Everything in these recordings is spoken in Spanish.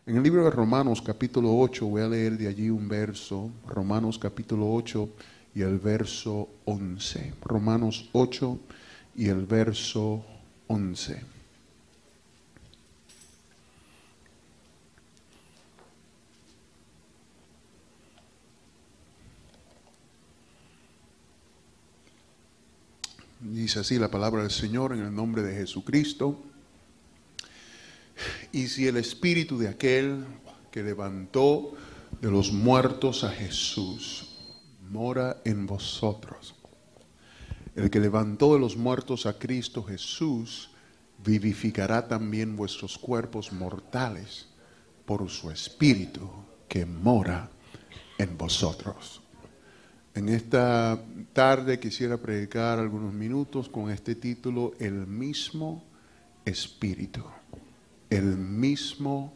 En el libro de Romanos capítulo 8, voy a leer de allí un verso, Romanos capítulo 8 y el verso 11. Romanos 8 y el verso 11. Dice así la palabra del Señor en el nombre de Jesucristo. Y si el espíritu de aquel que levantó de los muertos a Jesús mora en vosotros, el que levantó de los muertos a Cristo Jesús vivificará también vuestros cuerpos mortales por su espíritu que mora en vosotros. En esta tarde quisiera predicar algunos minutos con este título: el mismo Espíritu. El mismo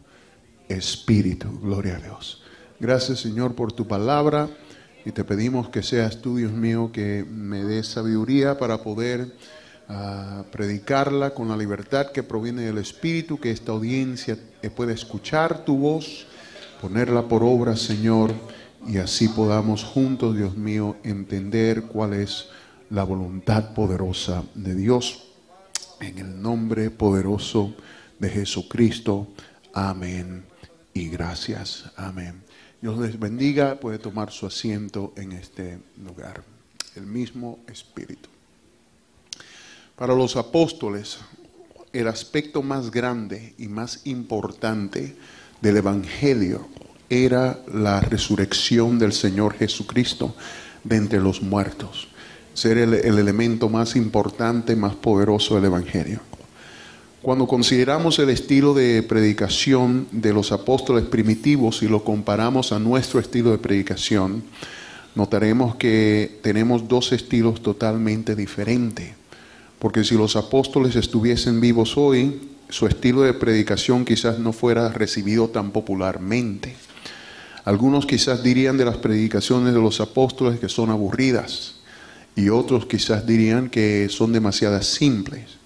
Espíritu. Gloria a Dios. Gracias, Señor, por tu palabra, y te pedimos que seas tú, Dios mío, que me des sabiduría para poder predicarla con la libertad que proviene del Espíritu, que esta audiencia pueda escuchar tu voz, ponerla por obra, Señor, y así podamos juntos, Dios mío, entender cuál es la voluntad poderosa de Dios. En el nombre poderoso de Jesucristo. Amén y gracias. Amén. Dios les bendiga. Puede tomar su asiento en este lugar. El mismo Espíritu. Para los apóstoles, el aspecto más grande y más importante del Evangelio era la resurrección del Señor Jesucristo de entre los muertos. Ser el elemento más importante, más poderoso del Evangelio. Cuando consideramos el estilo de predicación de los apóstoles primitivos y lo comparamos a nuestro estilo de predicación, notaremos que tenemos dos estilos totalmente diferentes. Porque si los apóstoles estuviesen vivos hoy, su estilo de predicación quizás no fuera recibido tan popularmente. Algunos quizás dirían de las predicaciones de los apóstoles que son aburridas, y otros quizás dirían que son demasiado simples.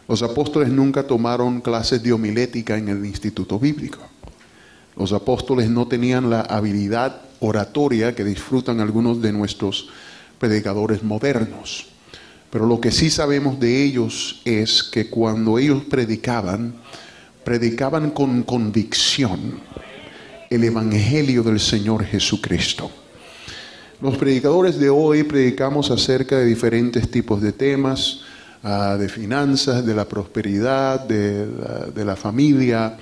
Los apóstoles nunca tomaron clases de homilética en el instituto bíblico. Los apóstoles no tenían la habilidad oratoria que disfrutan algunos de nuestros predicadores modernos. Pero lo que sí sabemos de ellos es que cuando ellos predicaban con convicción el Evangelio del Señor Jesucristo. Los predicadores de hoy predicamos acerca de diferentes tipos de temas, de finanzas, de la prosperidad, de la familia,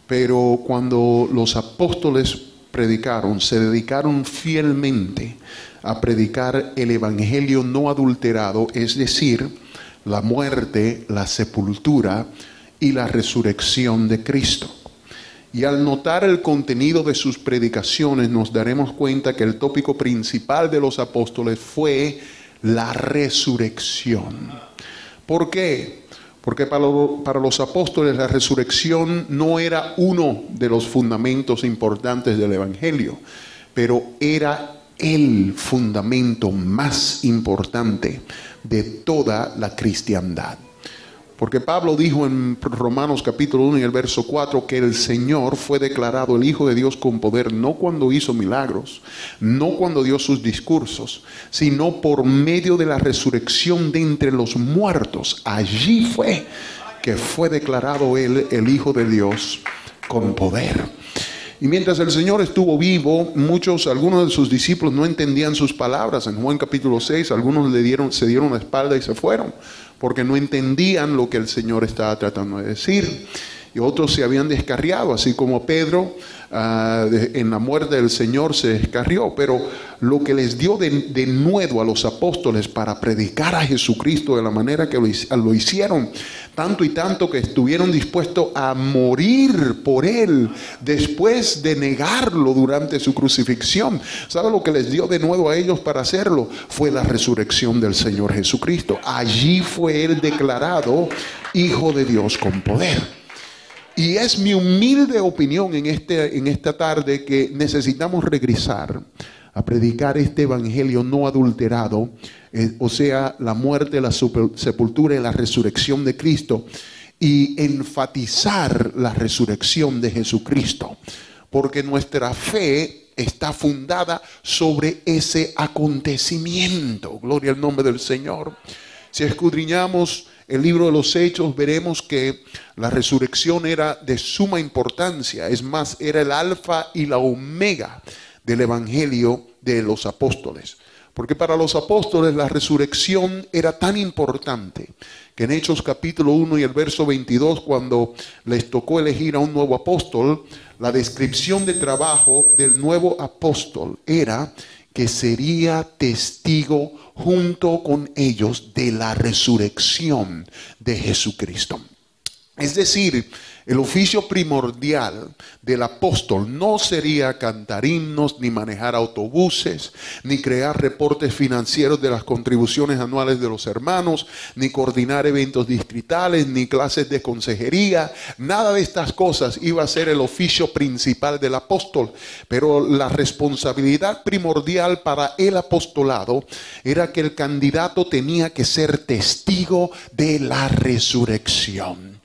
pero cuando los apóstoles predicaron, se dedicaron fielmente a predicar el Evangelio no adulterado, es decir, la muerte, la sepultura y la resurrección de Cristo. Y al notar el contenido de sus predicaciones nos daremos cuenta que el tópico principal de los apóstoles fue la resurrección. ¿Por qué? Porque para los apóstoles la resurrección no era uno de los fundamentos importantes del Evangelio, pero era el fundamento más importante de toda la cristiandad. Porque Pablo dijo en Romanos capítulo 1 y el verso 4 que el Señor fue declarado el Hijo de Dios con poder, no cuando hizo milagros, no cuando dio sus discursos, sino por medio de la resurrección de entre los muertos. Allí fue que fue declarado él el Hijo de Dios con poder. Y mientras el Señor estuvo vivo, algunos de sus discípulos no entendían sus palabras. En Juan capítulo 6, algunos se dieron la espalda y se fueron, porque no entendían lo que el Señor estaba tratando de decir. Y otros se habían descarriado, así como Pedro en la muerte del Señor se descarrió. Pero lo que les dio de nuevo a los apóstoles para predicar a Jesucristo de la manera que lo hicieron, tanto y tanto que estuvieron dispuestos a morir por Él después de negarlo durante su crucifixión. ¿Sabe lo que les dio de nuevo a ellos para hacerlo? Fue la resurrección del Señor Jesucristo. Allí fue Él declarado Hijo de Dios con poder. Y es mi humilde opinión en esta tarde que necesitamos regresar a predicar este evangelio no adulterado, o sea, la muerte, la sepultura y la resurrección de Cristo, y enfatizar la resurrección de Jesucristo, porque nuestra fe está fundada sobre ese acontecimiento. Gloria al nombre del Señor. Si escudriñamos el libro de los Hechos, veremos que la resurrección era de suma importancia. Es más, era el alfa y la omega del evangelio de los apóstoles. Porque para los apóstoles la resurrección era tan importante que en Hechos capítulo 1 y el verso 22, cuando les tocó elegir a un nuevo apóstol, la descripción de trabajo del nuevo apóstol era que sería testigo junto con ellos de la resurrección de Jesucristo. Es decir, el oficio primordial del apóstol no sería cantar himnos, ni manejar autobuses, ni crear reportes financieros de las contribuciones anuales de los hermanos, ni coordinar eventos distritales, ni clases de consejería. Nada de estas cosas iba a ser el oficio principal del apóstol. Pero la responsabilidad primordial para el apostolado era que el candidato tenía que ser testigo de la resurrección.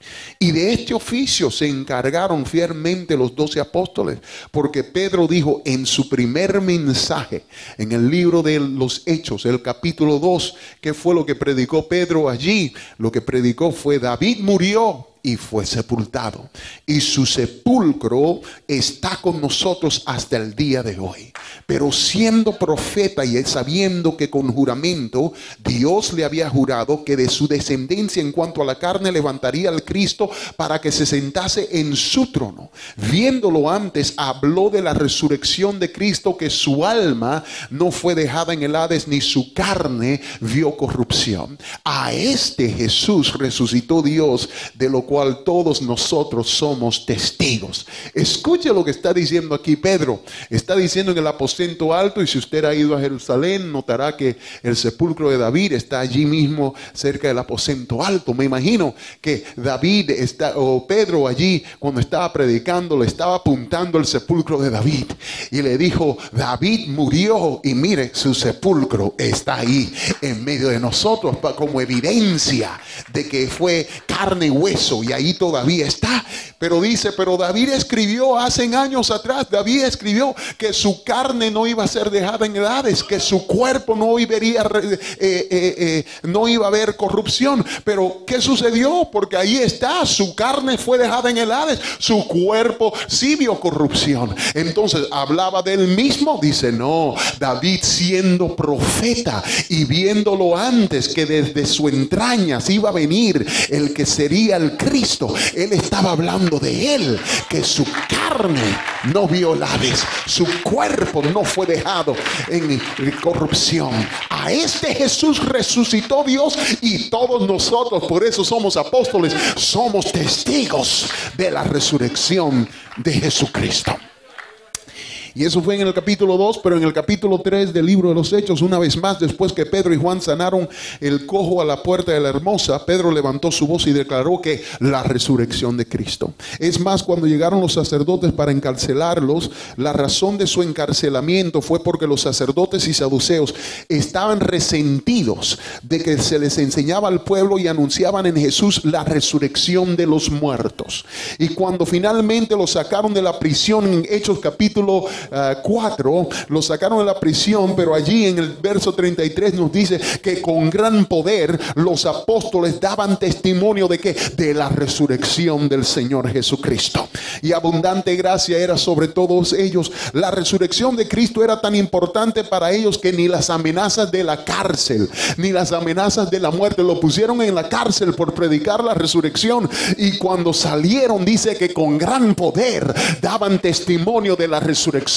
Y de este oficio se encargaron fielmente los 12 apóstoles, porque Pedro dijo en su primer mensaje, en el libro de los Hechos, el capítulo 2, ¿qué fue lo que predicó Pedro allí? Lo que predicó fue: David murió y fue sepultado, y su sepulcro está con nosotros hasta el día de hoy. Pero siendo profeta y sabiendo que con juramento Dios le había jurado que de su descendencia en cuanto a la carne levantaría al Cristo para que se sentase en su trono, viéndolo antes, habló de la resurrección de Cristo, que su alma no fue dejada en el Hades, ni su carne vio corrupción. A este Jesús resucitó Dios, de lo cual todos nosotros somos testigos. Escuche lo que está diciendo aquí Pedro. Está diciendo en el aposento alto, y si usted ha ido a Jerusalén, notará que el sepulcro de David está allí mismo cerca del aposento alto. Me imagino que David o Pedro allí, cuando estaba predicando, le estaba apuntando el sepulcro de David y le dijo: David murió y mire, su sepulcro está ahí en medio de nosotros como evidencia de que fue carne y hueso, y ahí todavía está. Pero dice, pero David escribió hace años atrás, David escribió que su carne no iba a ser dejada en el Hades, que su cuerpo no iba a haber corrupción. Pero ¿qué sucedió? Porque ahí está, su carne fue dejada en el Hades, su cuerpo sí vio corrupción. Entonces, ¿hablaba de él mismo? Dice, no, David, siendo profeta y viéndolo antes, que desde su entrañas iba a venir el que sería el Cristo, él estaba hablando de él, que su carne no vio el Hades, su cuerpo no fue dejado en corrupción. A este Jesús resucitó Dios, y todos nosotros, por eso somos apóstoles, somos testigos de la resurrección de Jesucristo. Y eso fue en el capítulo 2, pero en el capítulo 3 del libro de los Hechos, una vez más, después que Pedro y Juan sanaron el cojo a la puerta de la Hermosa, Pedro levantó su voz y declaró que la resurrección de Cristo. Es más, cuando llegaron los sacerdotes para encarcelarlos, la razón de su encarcelamiento fue porque los sacerdotes y saduceos estaban resentidos de que se les enseñaba al pueblo y anunciaban en Jesús la resurrección de los muertos. Y cuando finalmente los sacaron de la prisión, en Hechos capítulo 4, lo sacaron de la prisión, pero allí en el verso 33 nos dice que con gran poder los apóstoles daban testimonio de que de la resurrección del Señor Jesucristo, y abundante gracia era sobre todos ellos. La resurrección de Cristo era tan importante para ellos que ni las amenazas de la cárcel, ni las amenazas de la muerte, lo pusieron en la cárcel por predicar la resurrección, y cuando salieron dice que con gran poder daban testimonio de la resurrección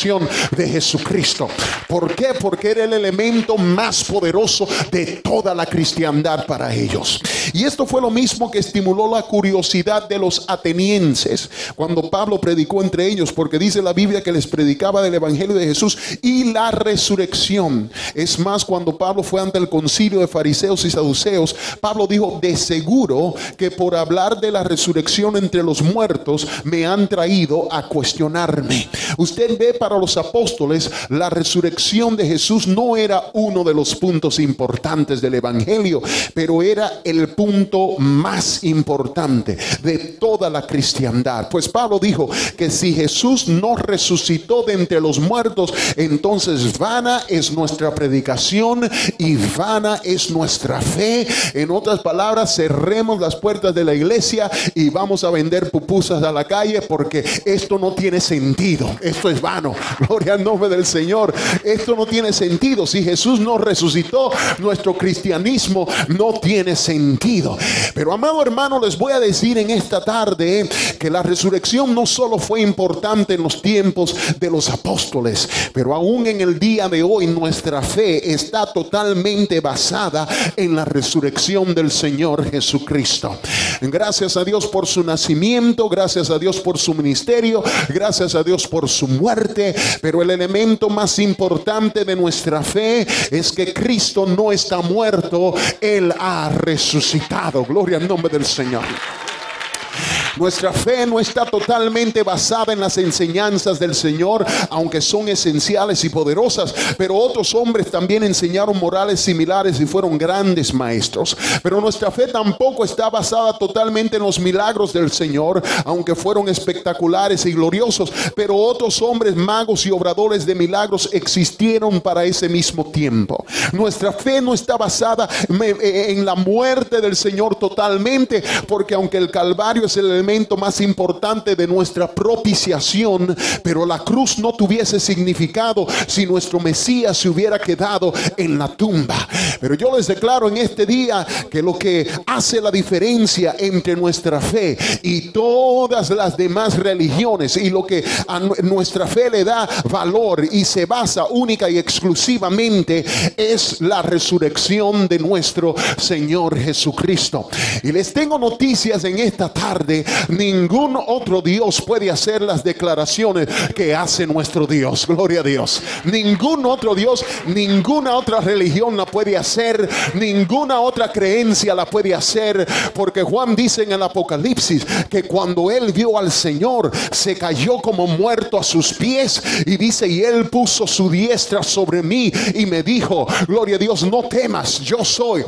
de Jesucristo. ¿Por qué? Porque era el elemento más poderoso de toda la cristiandad para ellos. Y esto fue lo mismo que estimuló la curiosidad de los atenienses cuando Pablo predicó entre ellos, porque dice la Biblia que les predicaba del evangelio de Jesús y la resurrección. Es más, cuando Pablo fue ante el concilio de fariseos y saduceos, Pablo dijo: de seguro que por hablar de la resurrección entre los muertos me han traído a cuestionarme, Usted ve, para los apóstoles, la resurrección de Jesús no era uno de los puntos importantes del evangelio, pero era el punto más importante de toda la cristiandad. Pues Pablo dijo que si Jesús no resucitó de entre los muertos, entonces vana es nuestra predicación y vana es nuestra fe. En otras palabras, cerremos las puertas de la iglesia y vamos a vender pupusas a la calle, porque esto no tiene sentido. Esto es vano. Gloria al nombre del Señor. Esto no tiene sentido. Si Jesús no resucitó, nuestro cristianismo no tiene sentido. Pero, amado hermano, les voy a decir en esta tarde que la resurrección no solo fue importante en los tiempos de los apóstoles, pero aún en el día de hoy nuestra fe está totalmente basada en la resurrección del Señor Jesucristo. Gracias a Dios por su nacimiento, gracias a Dios por su ministerio, gracias a Dios por su muerte, pero el elemento más importante de nuestra fe es que Cristo no está muerto, Él ha resucitado. Gloria al nombre del Señor. Nuestra fe no está totalmente basada en las enseñanzas del Señor, aunque son esenciales y poderosas, pero otros hombres también enseñaron morales similares y fueron grandes maestros. Pero nuestra fe tampoco está basada totalmente en los milagros del Señor, aunque fueron espectaculares y gloriosos, pero otros hombres magos y obradores de milagros existieron para ese mismo tiempo. Nuestra fe no está basada en la muerte del Señor totalmente, porque aunque el Calvario es el elemento más importante de nuestra propiciación, pero la cruz no tuviese significado si nuestro Mesías se hubiera quedado en la tumba. Pero yo les declaro en este día que lo que hace la diferencia entre nuestra fe y todas las demás religiones, y lo que a nuestra fe le da valor y se basa única y exclusivamente, es la resurrección de nuestro Señor Jesucristo. Y les tengo noticias en esta tarde. Ningún otro Dios puede hacer las declaraciones que hace nuestro Dios. Gloria a Dios. Ningún otro Dios, ninguna otra religión la puede hacer, ninguna otra creencia la puede hacer, porque Juan dice en el Apocalipsis que cuando él vio al Señor, se cayó como muerto a sus pies, y dice: y él puso su diestra sobre mí y me dijo, gloria a Dios, no temas, yo soy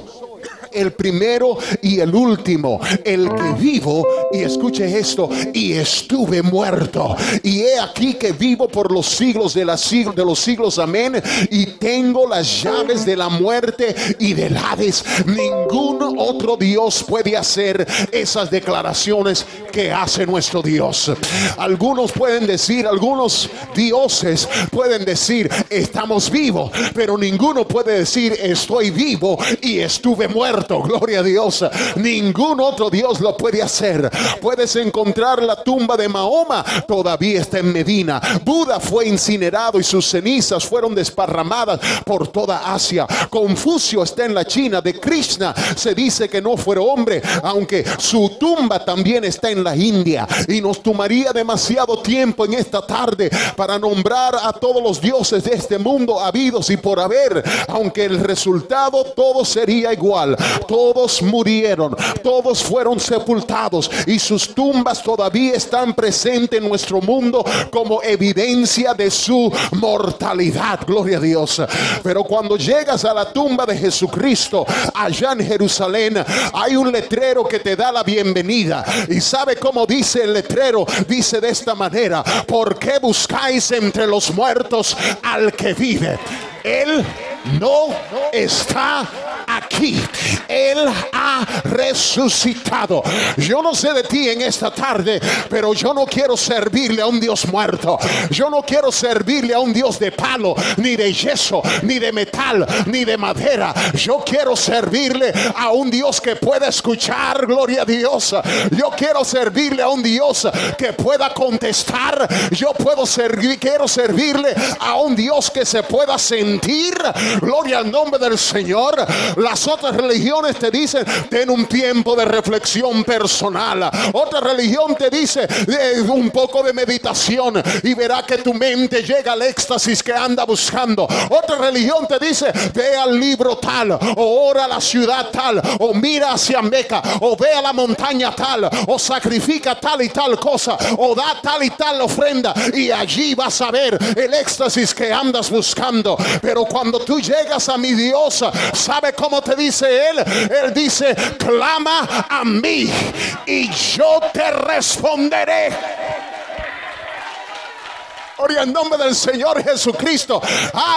el primero y el último, el que vivo, y escuche esto, y estuve muerto, y he aquí que vivo por los siglos de los siglos, amén, y tengo las llaves de la muerte y del Hades. Ningún otro Dios puede hacer esas declaraciones que hace nuestro Dios. Algunos pueden decir, algunos dioses pueden decir, estamos vivos, pero ninguno puede decir, estoy vivo y estuve muerto. Gloria a Dios. Ningún otro Dios lo puede hacer. Puedes encontrar la tumba de Mahoma, todavía está en Medina. Buda fue incinerado y sus cenizas fueron desparramadas por toda Asia. Confucio está en la China. De Krishna se dice que no fue hombre, aunque su tumba también está en la India. Y nos tomaría demasiado tiempo en esta tarde para nombrar a todos los dioses de este mundo habidos y por haber, aunque el resultado todo sería igual. Todos murieron, todos fueron sepultados, y sus tumbas todavía están presentes en nuestro mundo como evidencia de su mortalidad. Gloria a Dios. Pero cuando llegas a la tumba de Jesucristo allá en Jerusalén, hay un letrero que te da la bienvenida. ¿Y sabe cómo dice el letrero? Dice de esta manera: ¿por qué buscáis entre los muertos al que vive? Él no está aquí. Él ha resucitado. Yo no sé de ti en esta tarde, pero yo no quiero servirle a un Dios muerto. Yo no quiero servirle a un Dios de palo, ni de yeso, ni de metal, ni de madera. Yo quiero servirle a un Dios que pueda escuchar. Gloria a Dios. Yo quiero servirle a un Dios que pueda contestar. Quiero servirle a un Dios que se pueda sentir. Gloria al nombre del Señor. Las otras religiones te dicen, ten un tiempo de reflexión personal. Otra religión te dice, un poco de meditación y verá que tu mente llega al éxtasis que anda buscando. Otra religión te dice, ve al libro tal, o ora a la ciudad tal, o mira hacia Meca, o ve a la montaña tal, o sacrifica tal y tal cosa, o da tal y tal ofrenda, y allí vas a ver el éxtasis que andas buscando. Pero cuando tú llegas a mi Dios, ¿sabe cómo te dice Él? Él dice, clama a mí y yo te responderé. Gloria al nombre del Señor Jesucristo.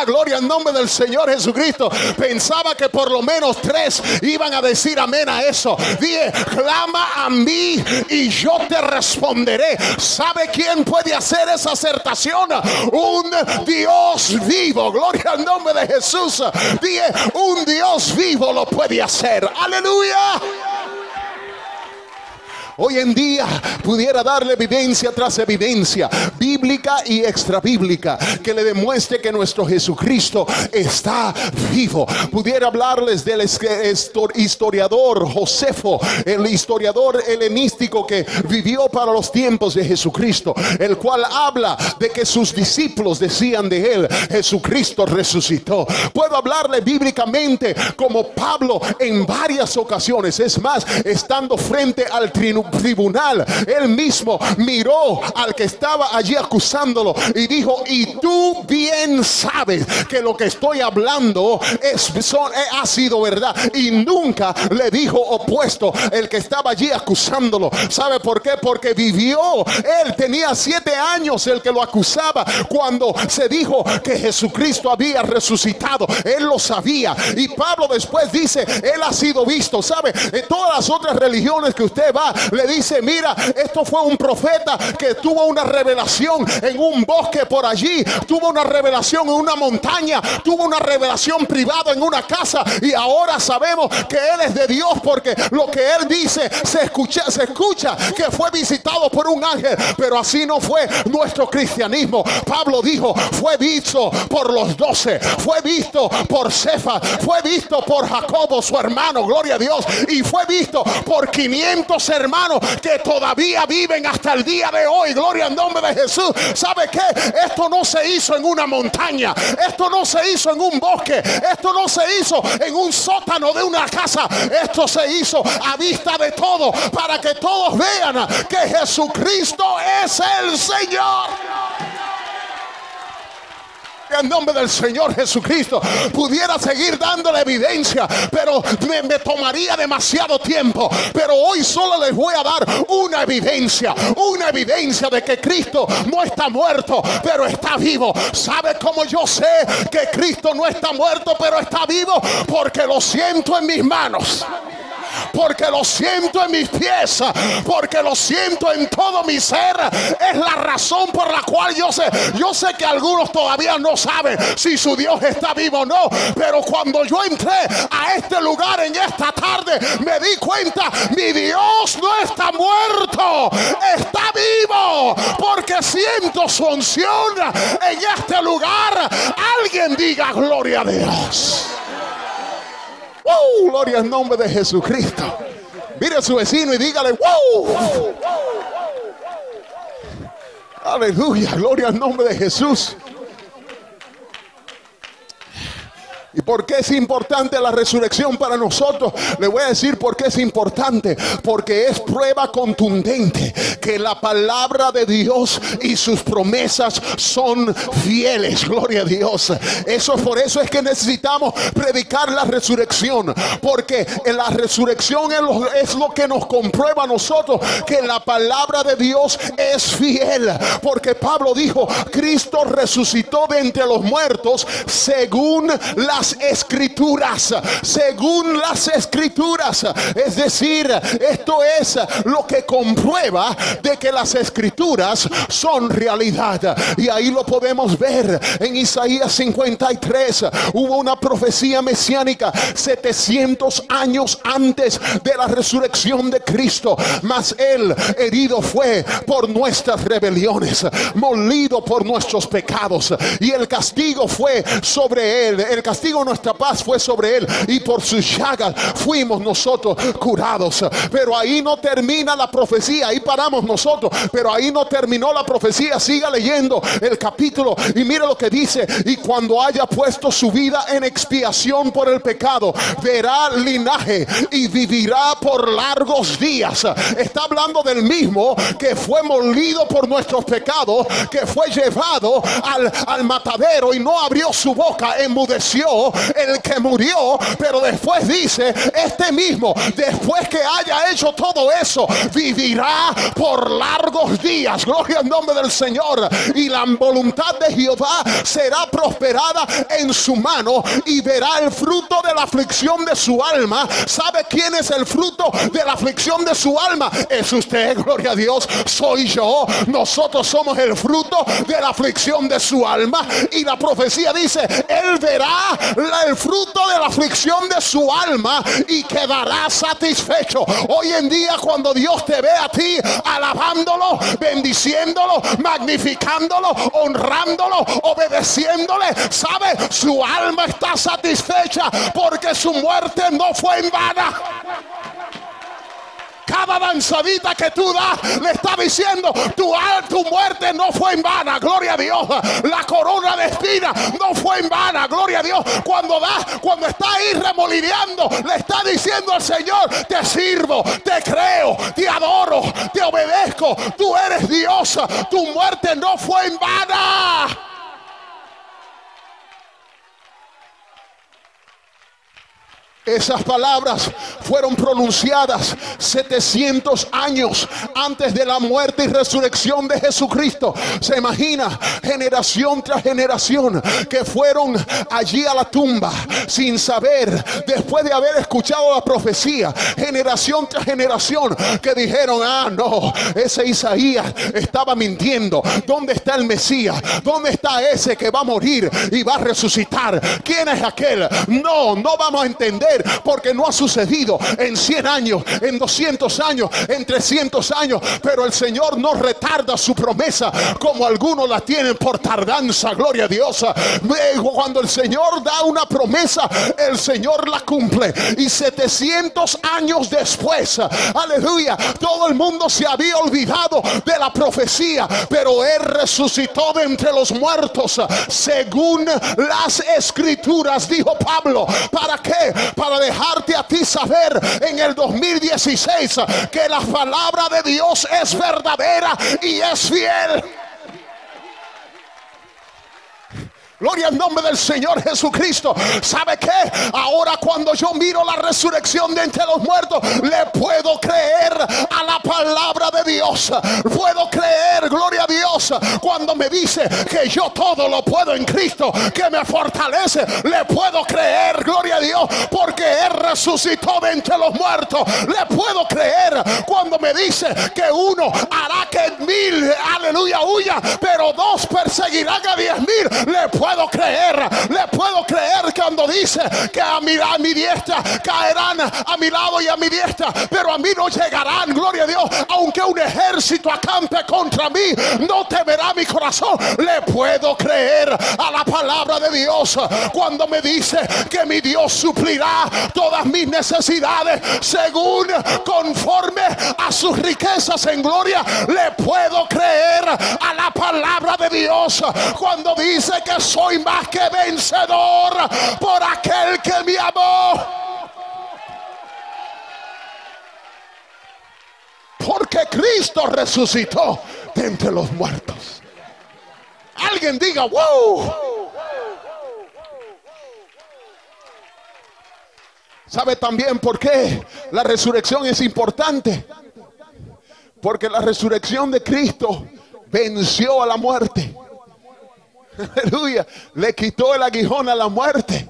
Gloria al nombre del Señor Jesucristo. Pensaba que por lo menos 3 iban a decir amén a eso. Dije, clama a mí y yo te responderé. ¿Sabe quién puede hacer esa acertación? Un Dios vivo. Gloria al nombre de Jesús. Dije, un Dios vivo lo puede hacer. Aleluya. Hoy en día pudiera darle evidencia tras evidencia, bíblica y extrabíblica, que le demuestre que nuestro Jesucristo está vivo. Pudiera hablarles del historiador Josefo, el historiador helenístico que vivió para los tiempos de Jesucristo, el cual habla de que sus discípulos decían de él, Jesucristo resucitó. Puedo hablarle bíblicamente como Pablo en varias ocasiones. Es más, estando frente al tribunal, él mismo miró al que estaba allí acusándolo y dijo, y tú bien sabes que lo que estoy hablando ha sido verdad. Y nunca le dijo opuesto el que estaba allí acusándolo. ¿Sabe por qué? Porque vivió. Él tenía 7 años el que lo acusaba cuando se dijo que Jesucristo había resucitado. Él lo sabía. Y Pablo después dice, él ha sido visto. ¿Sabe? En todas las otras religiones que usted va, le dice, mira, esto fue un profeta que tuvo una revelación en un bosque por allí, tuvo una revelación en una montaña, tuvo una revelación privada en una casa, y ahora sabemos que él es de Dios porque lo que él dice se escucha que fue visitado por un ángel. Pero así no fue nuestro cristianismo. Pablo dijo, fue visto por los 12, fue visto por Cefas, fue visto por Jacobo su hermano, gloria a Dios, y fue visto por 500 hermanos que todavía viven hasta el día de hoy, gloria al nombre de Jesús. ¿Sabe qué? Esto no se hizo en una montaña, esto no se hizo en un bosque, esto no se hizo en un sótano de una casa, esto se hizo a vista de todos, para que todos vean que Jesucristo es el Señor. En nombre del Señor Jesucristo. Pudiera seguir dándole evidencia, pero me tomaría demasiado tiempo. Pero hoy solo les voy a dar una evidencia de que Cristo no está muerto, pero está vivo. ¿Sabe cómo yo sé que Cristo no está muerto, pero está vivo? Porque lo siento en mis manos, porque lo siento en mis pies, porque lo siento en todo mi ser. Es la razón por la cual yo sé que algunos todavía no saben si su Dios está vivo o no, pero cuando yo entré a este lugar en esta tarde, me di cuenta, mi Dios no está muerto, está vivo, porque siento su unción en este lugar. Alguien diga gloria a Dios. Gloria al nombre de Jesucristo. Mire a su vecino y dígale, ¡wow! Aleluya, gloria al nombre de Jesús. ¿Y por qué es importante la resurrección para nosotros? Le voy a decir por qué es importante. Porque es prueba contundente que la palabra de Dios y sus promesas son fieles. Gloria a Dios. Por eso es que necesitamos predicar la resurrección. Porque la resurrección es lo que nos comprueba a nosotros que la palabra de Dios es fiel. Porque Pablo dijo, Cristo resucitó de entre los muertos según las escrituras, según las escrituras. Es decir, esto es lo que comprueba de que las escrituras son realidad. Y ahí lo podemos ver en Isaías 53. Hubo una profecía mesiánica 700 años antes de la resurrección de Cristo. Mas él herido fue por nuestras rebeliones, molido por nuestros pecados, y el castigo fue sobre él. El castigo nuestra paz fue sobre él, y por sus llagas fuimos nosotros curados. Pero ahí no termina la profecía, ahí paramos nosotros, pero ahí no terminó la profecía. Siga leyendo el capítulo y mira lo que dice: y cuando haya puesto su vida en expiación por el pecado, verá linaje y vivirá por largos días. Está hablando del mismo que fue molido por nuestros pecados, que fue llevado al matadero y no abrió su boca, enmudeció, el que murió. Pero después dice, este mismo, después que haya hecho todo eso, vivirá por largos días. Gloria al nombre del Señor. Y la voluntad de Jehová será prosperada en su mano, y verá el fruto de la aflicción de su alma. ¿Sabe quién es el fruto de la aflicción de su alma? Es usted, gloria a Dios, soy yo. Nosotros somos el fruto de la aflicción de su alma. Y la profecía dice, él verá el fruto de la aflicción de su alma y quedará satisfecho. Hoy en día, cuando Dios te ve a ti alabándolo, bendiciéndolo, magnificándolo, honrándolo, obedeciéndole, ¿sabe? Su alma está satisfecha, porque su muerte no fue en vana. Cada danzadita que tú das le está diciendo, tu muerte no fue en vana, gloria a Dios. La corona de espinas no fue en vana, gloria a Dios. Cuando está ahí remolineando, le está diciendo al Señor, te sirvo, te creo, te adoro, te obedezco, tú eres Dios, tu muerte no fue en vana. Esas palabras fueron pronunciadas 700 años antes de la muerte y resurrección de Jesucristo. Se imagina, generación tras generación que fueron allí a la tumba sin saber, después de haber escuchado la profecía, generación tras generación que dijeron, ah no, ese Isaías estaba mintiendo. ¿Dónde está el Mesías? ¿Dónde está ese que va a morir y va a resucitar? ¿Quién es aquel? No vamos a entender, porque no ha sucedido en 100 años, en 200 años, en 300 años. Pero el Señor no retarda su promesa como algunos la tienen por tardanza, gloria a Dios. Cuando el Señor da una promesa, el Señor la cumple. Y 700 años después, aleluya, todo el mundo se había olvidado de la profecía, pero Él resucitó de entre los muertos según las Escrituras, dijo Pablo. ¿Para qué? Para dejarte a ti saber en el 2016 que la palabra de Dios es verdadera y es fiel. Gloria al nombre del Señor Jesucristo. ¿Sabe qué? Ahora cuando yo miro la resurrección de entre los muertos, le puedo creer a la palabra de Dios. Puedo creer, gloria a Dios, cuando me dice que yo todo lo puedo en Cristo que me fortalece. Le puedo creer, gloria a Dios, porque Él resucitó de entre los muertos. Le puedo creer cuando me dice que uno hará que 1000, aleluya, huya, pero 2 perseguirán a 10,000. Le puedo creer cuando dice que a mi diestra caerán, a mi lado y a mi diestra, pero a mí no llegarán, gloria a Dios. Aunque un ejército acampe contra mí, no temerá mi corazón. Le puedo creer a la palabra de Dios cuando me dice que mi Dios suplirá todas mis necesidades según conforme a sus riquezas en gloria. Le puedo creer a la palabra de Dios cuando dice que soy más que vencedor por aquel que me amó. Porque Cristo resucitó de entre los muertos. Alguien diga, wow. ¿Sabe también por qué la resurrección es importante? Porque la resurrección de Cristo venció a la muerte. Aleluya, le quitó el aguijón a la muerte.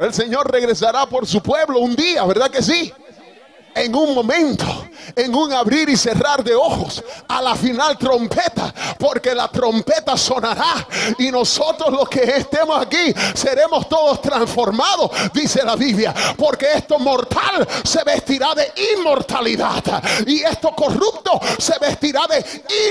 El Señor regresará por su pueblo un día, ¿verdad que sí? En un momento. en un abrir y cerrar de ojos, a la final trompeta, porque la trompeta sonará y nosotros los que estemos aquí seremos todos transformados, dice la Biblia, porque esto mortal se vestirá de inmortalidad y esto corrupto se vestirá de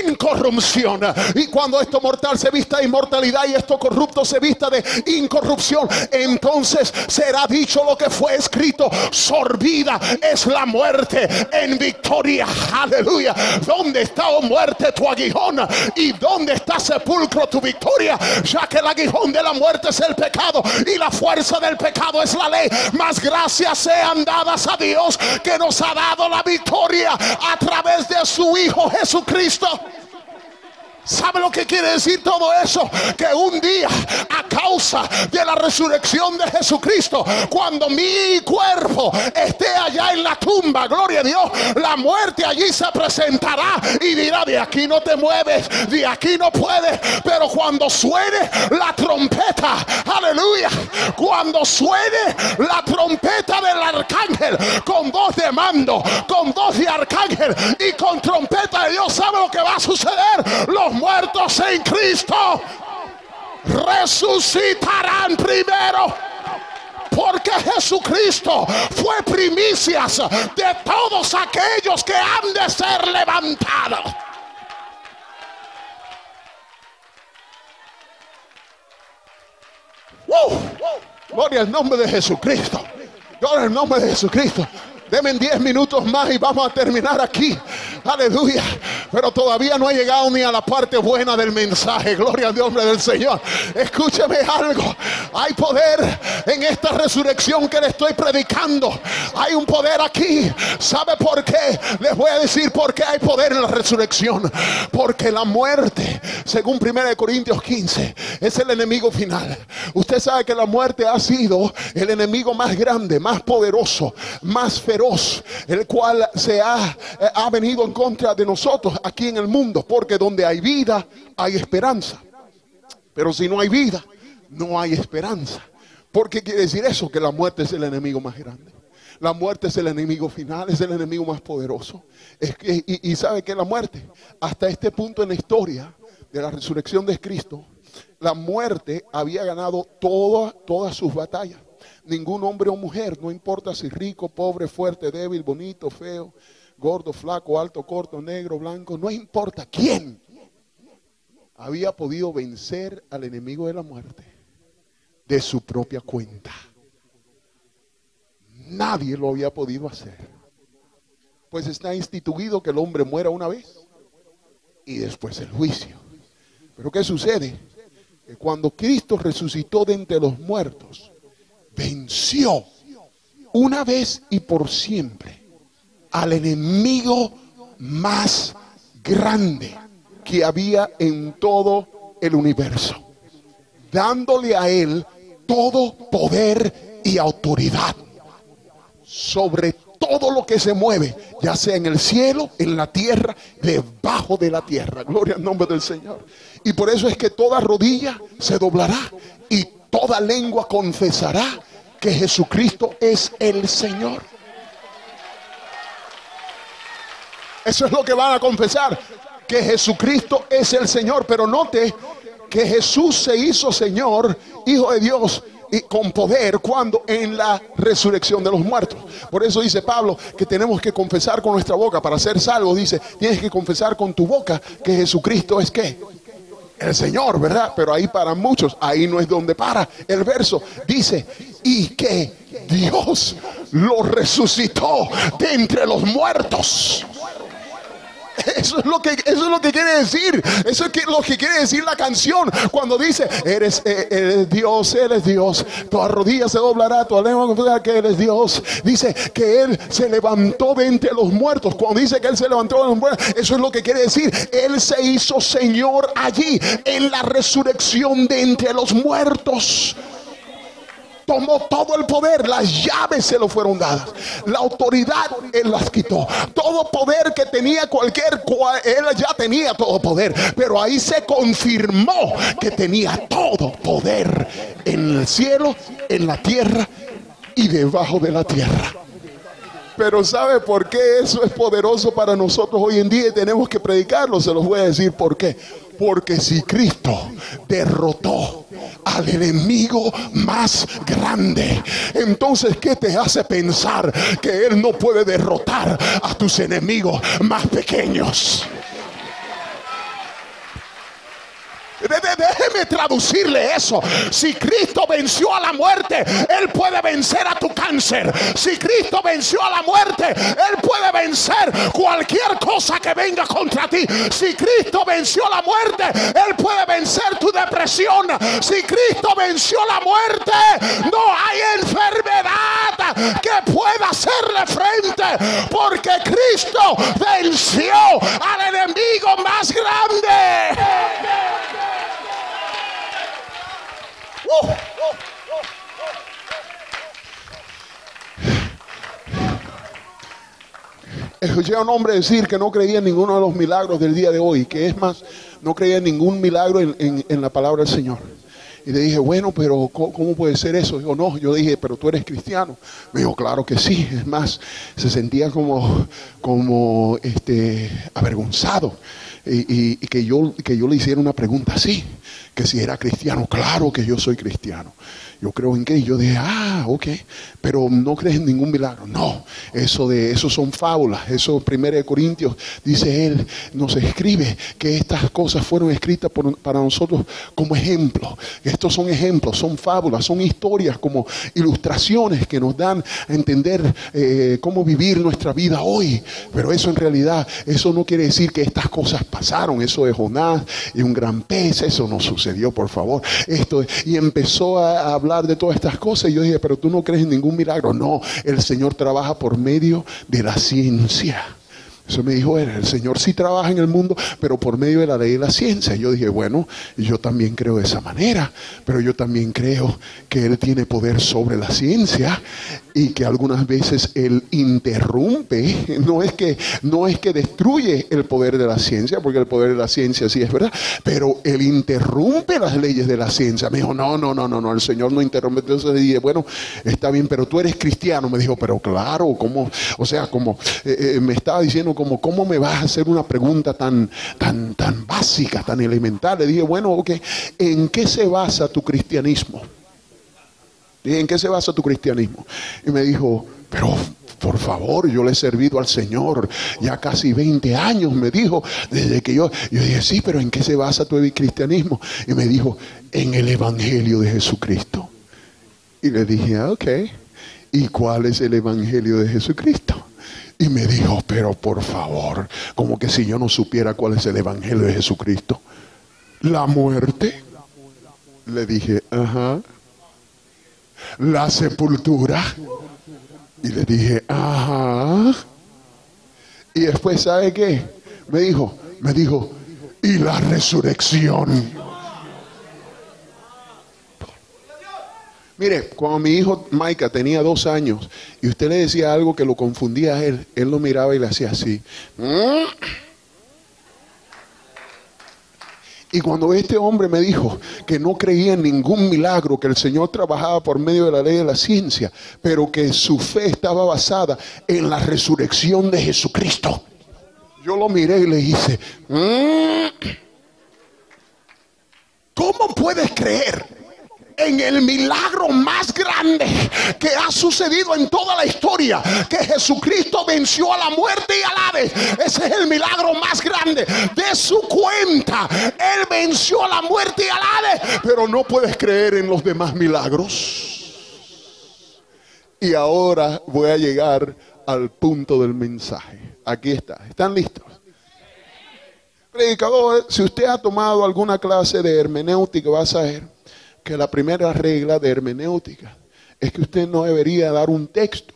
incorrupción. Y cuando esto mortal se vista de inmortalidad y esto corrupto se vista de incorrupción, entonces será dicho lo que fue escrito: sorbida es la muerte en victoria. Aleluya. ¿Dónde está, oh muerte, tu aguijón? ¿Y dónde está, sepulcro, tu victoria? Ya que el aguijón de la muerte es el pecado y la fuerza del pecado es la ley, mas gracias sean dadas a Dios que nos ha dado la victoria a través de su Hijo Jesucristo. ¿Sabe lo que quiere decir todo eso? Que un día, a causa de la resurrección de Jesucristo, cuando mi cuerpo esté allá en la tumba, gloria a Dios, la muerte allí se presentará y dirá: de aquí no te mueves, de aquí no puedes. Pero cuando suene la trompeta, aleluya, cuando suene la trompeta del arcángel, con voz de mando, con voz de arcángel y con trompeta de Dios, ¿sabe lo que va a suceder? Los muertos en Cristo resucitarán primero, porque Jesucristo fue primicias de todos aquellos que han de ser levantados. Gloria al nombre de Jesucristo. Gloria al nombre de Jesucristo. Denme 10 minutos más y vamos a terminar aquí. Aleluya. Pero todavía no he llegado ni a la parte buena del mensaje. Gloria al nombre del Señor. Escúcheme algo. Hay poder en esta resurrección que le estoy predicando. Hay un poder aquí. ¿Sabe por qué? Les voy a decir por qué hay poder en la resurrección. Porque la muerte, según 1 Corintios 15, es el enemigo final. Usted sabe que la muerte ha sido el enemigo más grande, más poderoso, más feroz, el cual se ha venido en contra de nosotros aquí en el mundo, porque donde hay vida hay esperanza, pero si no hay vida no hay esperanza. ¿Por qué quiere decir eso? Que la muerte es el enemigo más grande, la muerte es el enemigo final, es el enemigo más poderoso. Y sabe que la muerte, hasta este punto en la historia de la resurrección de Cristo, la muerte había ganado todas sus batallas. Ningún hombre o mujer, no importa si rico, pobre, fuerte, débil, bonito, feo, gordo, flaco, alto, corto, negro, blanco, no importa quién había podido vencer al enemigo de la muerte de su propia cuenta. Nadie lo había podido hacer. Pues está instituido que el hombre muera una vez y después el juicio. Pero ¿qué sucede? Que cuando Cristo resucitó de entre los muertos, venció una vez y por siempre al enemigo más grande que había en todo el universo, dándole a él todo poder y autoridad sobre todo lo que se mueve, ya sea en el cielo, en la tierra, debajo de la tierra. Gloria al nombre del Señor. Y por eso es que toda rodilla se doblará y toda lengua confesará que Jesucristo es el Señor. Eso es lo que van a confesar, que Jesucristo es el Señor. Pero note que Jesús se hizo Señor, Hijo de Dios, y con poder cuando en la resurrección de los muertos. Por eso dice Pablo que tenemos que confesar con nuestra boca para ser salvos. Dice, tienes que confesar con tu boca que Jesucristo es ¿qué? El Señor, ¿verdad? Pero ahí para muchos, ahí no es donde para el verso. Dice, y que Dios lo resucitó de entre los muertos. Eso es lo que quiere decir. Eso es lo que quiere decir la canción cuando dice, eres Dios, eres Dios. Toda rodilla se doblará, toda lengua confesará que eres Dios. Dice que Él se levantó de entre los muertos. Cuando dice que Él se levantó de los muertos, eso es lo que quiere decir. Él se hizo Señor allí en la resurrección de entre los muertos. Tomó todo el poder, las llaves se lo fueron dadas, la autoridad Él las quitó. Todo poder que tenía Él ya tenía todo poder, pero ahí se confirmó que tenía todo poder en el cielo, en la tierra y debajo de la tierra. Pero ¿sabe por qué eso es poderoso para nosotros hoy en día y tenemos que predicarlo? Se los voy a decir por qué. Porque si Cristo derrotó al enemigo más grande, entonces ¿qué te hace pensar que Él no puede derrotar a tus enemigos más pequeños? Déjeme traducirle eso. Si Cristo venció a la muerte, Él puede vencer a tu cáncer. Si Cristo venció a la muerte, Él puede vencer cualquier cosa que venga contra ti. Si Cristo venció a la muerte, Él puede vencer tu depresión. Si Cristo venció la muerte, no hay enfermedad que pueda hacerle frente, porque Cristo venció al enemigo más grande. Escuché a un hombre decir que no creía en ninguno de los milagros del día de hoy, que es más, no creía en ningún milagro en la palabra del Señor. Y le dije, bueno, pero ¿cómo puede ser eso? Dijo, no, yo dije, pero tú eres cristiano. Me dijo, claro que sí. Es más, se sentía como avergonzado. Y que yo le hiciera una pregunta así, que si era cristiano. Claro que yo soy cristiano. Yo creo en qué. Y yo dije, ok, pero no crees en ningún milagro. No, eso son fábulas. Eso 1 Corintios dice él, nos escribe que estas cosas fueron escritas para nosotros como ejemplo. Estos son ejemplos, son fábulas, son historias, como ilustraciones que nos dan a entender cómo vivir nuestra vida hoy. Pero eso en realidad, eso no quiere decir que estas cosas pasaron. Eso de Jonás y un gran pez, eso no sucedió, por favor. Y empezó a hablar de todas estas cosas. Y yo dije, pero tú no crees en ningún milagro. No, el Señor trabaja por medio de la ciencia. Eso me dijo él, el Señor sí trabaja en el mundo, pero por medio de la ley de la ciencia. Y yo dije, bueno, yo también creo de esa manera, pero yo también creo que Él tiene poder sobre la ciencia y que algunas veces Él interrumpe. No es que destruye el poder de la ciencia, porque el poder de la ciencia sí es verdad, pero Él interrumpe las leyes de la ciencia. Me dijo, no, el Señor no interrumpe. Entonces le dije, bueno, está bien, pero tú eres cristiano. Me dijo, pero claro, ¿cómo? O sea, como me estaba diciendo, ¿cómo me vas a hacer una pregunta tan básica, tan elemental? Le dije, bueno, ok, ¿en qué se basa tu cristianismo? Dije, ¿en qué se basa tu cristianismo? Y me dijo, pero por favor, yo le he servido al Señor ya casi 20 años, me dijo, desde que yo dije, sí, pero ¿en qué se basa tu cristianismo? Y me dijo, en el Evangelio de Jesucristo. Y le dije, ok, ¿y cuál es el Evangelio de Jesucristo? Y me dijo, pero por favor, como que si yo no supiera cuál es el Evangelio de Jesucristo. La muerte. Le dije, ajá. La sepultura. Y le dije, ajá. Y después, ¿sabe qué? Me dijo, y la resurrección. Mire, cuando mi hijo Maika tenía 2 años y usted le decía algo que lo confundía a él lo miraba y le hacía así. Y cuando este hombre me dijo que no creía en ningún milagro, que el Señor trabajaba por medio de la ley de la ciencia, pero que su fe estaba basada en la resurrección de Jesucristo, yo lo miré y le hice, ¿cómo puedes creer en el milagro más grande que ha sucedido en toda la historia? Que Jesucristo venció a la muerte y al Hades. Ese es el milagro más grande de su cuenta. Él venció a la muerte y al Hades, pero no puedes creer en los demás milagros. Y ahora voy a llegar al punto del mensaje. Aquí está. ¿Están listos? Predicador, si usted ha tomado alguna clase de hermenéutica, va a saber que la primera regla de hermenéutica es que usted no debería dar un texto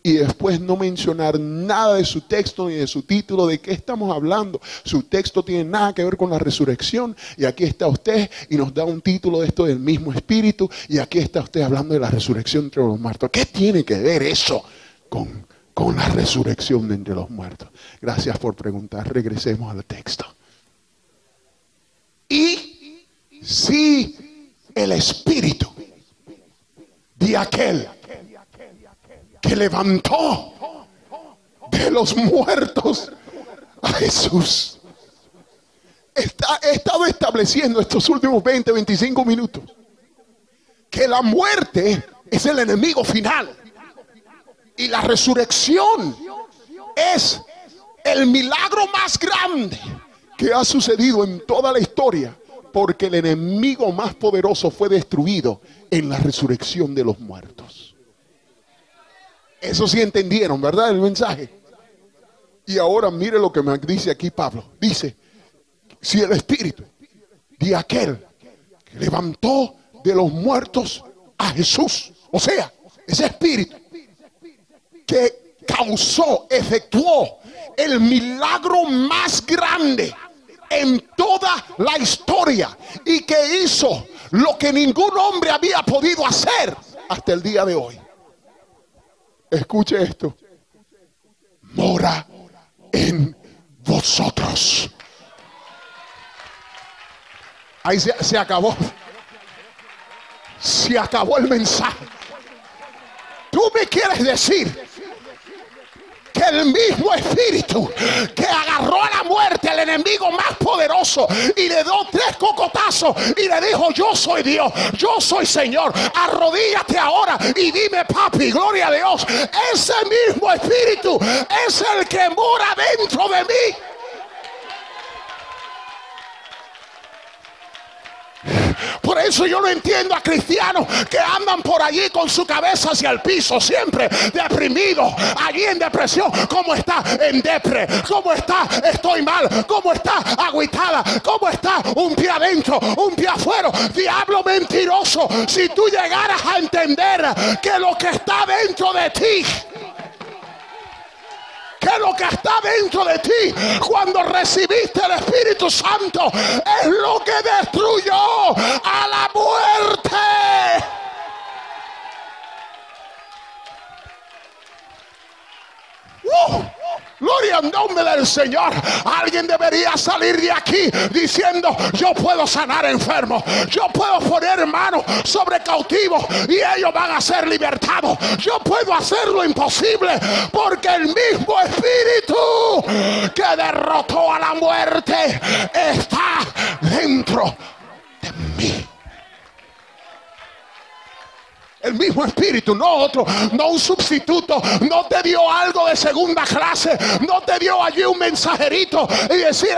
y después no mencionar nada de su texto ni de su título, de qué estamos hablando. Su texto tiene nada que ver con la resurrección y aquí está usted y nos da un título de esto del mismo espíritu y aquí está usted hablando de la resurrección entre los muertos. ¿Qué tiene que ver eso con la resurrección de entre los muertos? Gracias por preguntar. Regresemos al texto. Y si el espíritu de aquel que levantó de los muertos a Jesús. He estado estableciendo estos últimos 20, 25 minutos que la muerte es el enemigo final y la resurrección es el milagro más grande que ha sucedido en toda la historia, porque el enemigo más poderoso fue destruido en la resurrección de los muertos. Eso sí entendieron, ¿verdad? El mensaje. Y ahora mire lo que me dice aquí Pablo. Dice: si el espíritu de aquel que levantó de los muertos a Jesús, o sea, ese espíritu que causó, efectuó el milagro más grande en toda la historia y que hizo lo que ningún hombre había podido hacer hasta el día de hoy. Escuche esto: mora en vosotros. Ahí se acabó. Se acabó el mensaje. Tú me quieres decir que el mismo espíritu que agarró a la muerte al enemigo más poderoso y le dio 3 cocotazos y le dijo: yo soy Dios, yo soy Señor, arrodíllate ahora y dime papi, gloria a Dios, ese mismo espíritu es el que mora dentro de mí? Por eso yo no entiendo a cristianos que andan por allí con su cabeza hacia el piso, siempre deprimidos, allí en depresión. ¿Cómo está? En depre. ¿Cómo está? Estoy mal. ¿Cómo está? Agüitada. ¿Cómo está? Un pie adentro, un pie afuera. Diablo mentiroso. Si tú llegaras a entender que lo que está dentro de ti, que lo que está dentro de ti cuando recibiste el Espíritu Santo es lo que destruyó a la muerte. Gloria al nombre del Señor. Alguien debería salir de aquí diciendo: yo puedo sanar enfermos, yo puedo poner manos sobre cautivos y ellos van a ser libertados. Yo puedo hacer lo imposible porque el mismo Espíritu que derrotó a la muerte está dentro de mí. El mismo espíritu, no otro, no un sustituto. No te dio algo de segunda clase, no te dio allí un mensajerito y decir: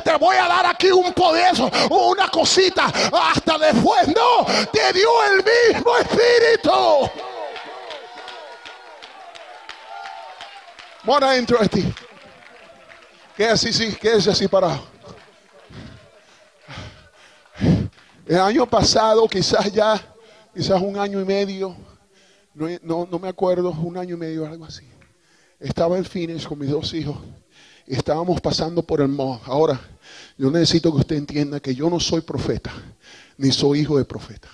te voy a dar aquí un poder, una cosita hasta después. No, te dio el mismo espíritu. Mora dentro de ti. Quédese así parado. El año pasado, quizás un año y medio, no me acuerdo, un año y medio, algo así. Estaba en Phoenix con mis 2 hijos y estábamos pasando por el mall. Ahora, yo necesito que usted entienda que yo no soy profeta, ni soy hijo de profeta.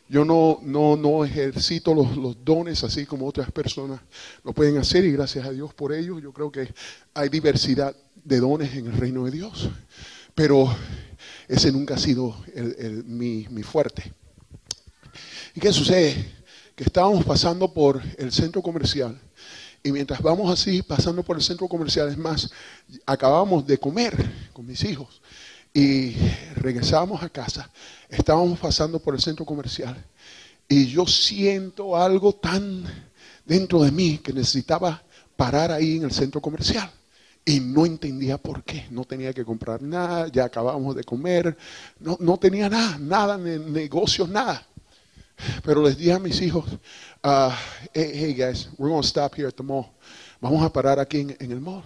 Yo no ejercito los dones así como otras personas lo pueden hacer, y gracias a Dios por ello. Yo creo que hay diversidad de dones en el reino de Dios, pero ese nunca ha sido mi fuerte. ¿Y qué sucede? Que estábamos pasando por el centro comercial, y mientras vamos así pasando por el centro comercial, es más, acabamos de comer con mis hijos y regresábamos a casa, estábamos pasando por el centro comercial y yo siento algo tan dentro de mí que necesitaba parar ahí en el centro comercial. Y no entendía por qué. No tenía que comprar nada, ya acabábamos de comer, no tenía nada, negocios, nada. Pero les dije a mis hijos: hey guys, we're going to stop here at the mall. Vamos a parar aquí en el mall.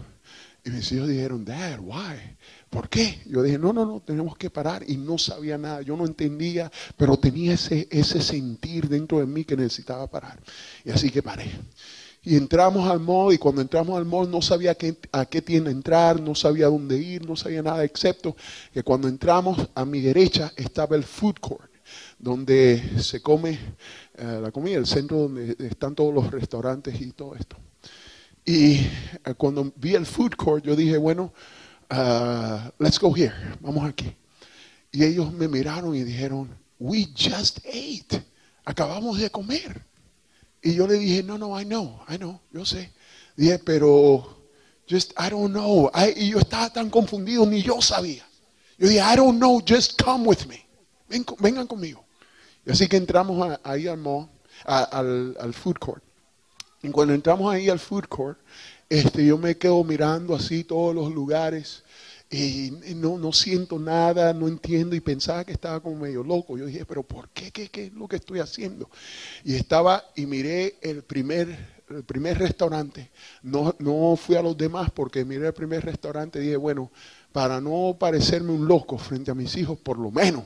Y mis hijos dijeron: Dad, why? ¿Por qué? Yo dije: no, tenemos que parar. Y no sabía nada, yo no entendía, pero tenía ese sentir dentro de mí que necesitaba parar. Y así que paré. Y entramos al mall, y cuando entramos al mall no sabía a qué tienda entrar, no sabía dónde ir, no sabía nada, excepto que cuando entramos a mi derecha estaba el food court, donde se come la comida, el centro donde están todos los restaurantes y todo esto. Y cuando vi el food court, yo dije: bueno, let's go here, vamos aquí. Y ellos me miraron y dijeron: we just ate, acabamos de comer. Y yo le dije: no, I know, yo sé. Dije, pero, I don't know. Y yo estaba tan confundido, ni yo sabía. Yo dije, I don't know, just come with me. Vengan conmigo. Y así que entramos ahí al mall, al food court. Y cuando entramos ahí al food court, yo me quedo mirando así todos los lugares y no siento nada, no entiendo y pensaba que estaba como medio loco. Yo dije, pero ¿por qué? ¿Qué es lo que estoy haciendo? Y miré el primer restaurante. No fui a los demás porque miré el primer restaurante y dije, bueno, para no parecerme un loco frente a mis hijos, por lo menos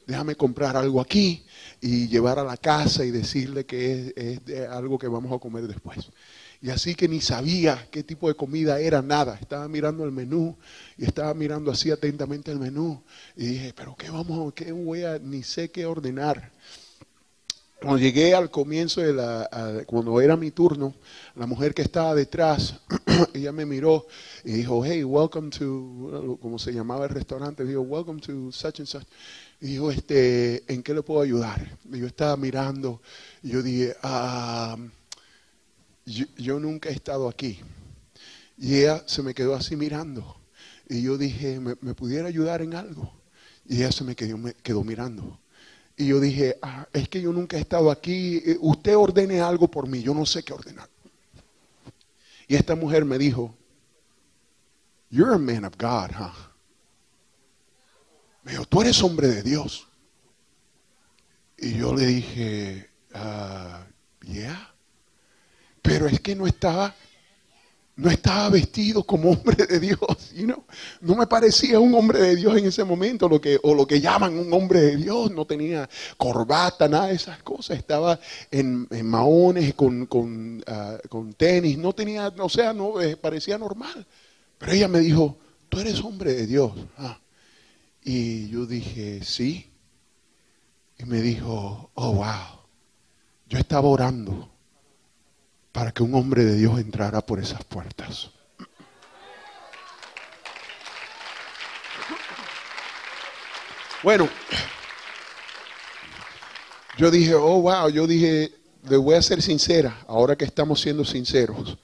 déjame comprar algo aquí y llevar a la casa y decirle que es de algo que vamos a comer después. Y así que ni sabía qué tipo de comida era, nada. Estaba mirando el menú y estaba mirando así atentamente el menú. Y dije, pero ni sé qué ordenar. Cuando llegué al comienzo cuando era mi turno, la mujer que estaba detrás, ella me miró y dijo, hey, welcome to, como se llamaba el restaurante, dijo, welcome to such and such. Y dijo, ¿en qué le puedo ayudar? Y yo estaba mirando y yo dije, yo nunca he estado aquí. Y ella se me quedó así mirando. Y yo dije, ¿me pudiera ayudar en algo? Y ella se me quedó mirando. Y yo dije, es que yo nunca he estado aquí. Usted ordene algo por mí, yo no sé qué ordenar. Y esta mujer me dijo, you're a man of God, huh? Me dijo, tú eres hombre de Dios. Y yo le dije, yeah. Pero es que no estaba vestido como hombre de Dios, no me parecía un hombre de Dios en ese momento, lo que llaman un hombre de Dios. No tenía corbata, nada de esas cosas, estaba en maones, con tenis, no tenía, parecía normal. Pero ella me dijo, tú eres hombre de Dios. Y yo dije, sí. Y me dijo, oh wow, yo estaba orando para que un hombre de Dios entrara por esas puertas. Bueno, yo dije, oh wow, le voy a ser sincera, ahora que estamos siendo sinceros.